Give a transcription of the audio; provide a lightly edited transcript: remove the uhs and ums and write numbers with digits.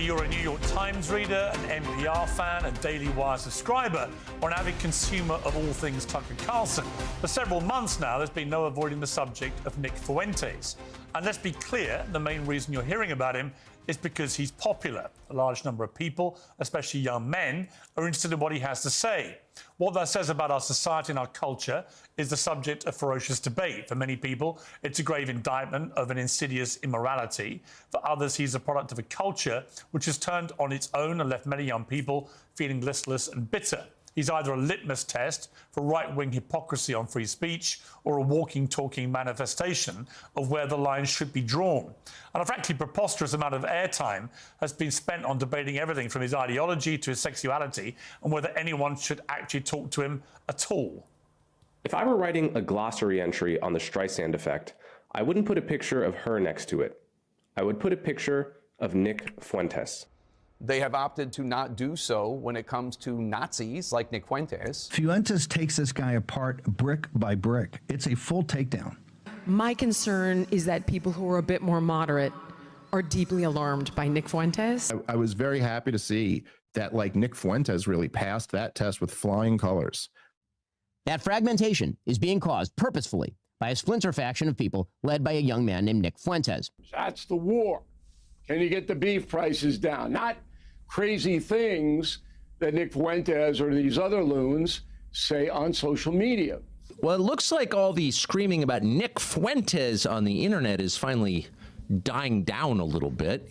you're a New York Times reader, an NPR fan, a Daily Wire subscriber, or an avid consumer of all things Tucker Carlson, for several months now, there's been no avoiding the subject of Nick Fuentes. And let's be clear, the main reason you're hearing about him is because he's popular. A large number of people, especially young men, are interested in what he has to say. What that says about our society and our culture is the subject of ferocious debate. For many people, it's a grave indictment of an insidious immorality. For others, he's a product of a culture which has turned on its own and left many young people feeling listless and bitter. He's either a litmus test for right-wing hypocrisy on free speech or a walking, talking manifestation of where the lines should be drawn. And a frankly preposterous amount of airtime has been spent on debating everything from his ideology to his sexuality and whether anyone should actually talk to him at all. If I were writing a glossary entry on the Streisand effect, I wouldn't put a picture of her next to it. I would put a picture of Nick Fuentes. They have opted to not do so when it comes to Nazis like Nick Fuentes. Fuentes takes this guy apart brick by brick. It's a full takedown. My concern is that people who are a bit more moderate are deeply alarmed by Nick Fuentes. I was very happy to see that, like, Nick Fuentes really passed that test with flying colors. That fragmentation is being caused purposefully by a splinter faction of people led by a young man named Nick Fuentes. That's the war. Can you get the beef prices down? Not crazy things that Nick Fuentes or these other loons say on social media. Well, it looks like all the screaming about Nick Fuentes on the internet is finally dying down a little bit.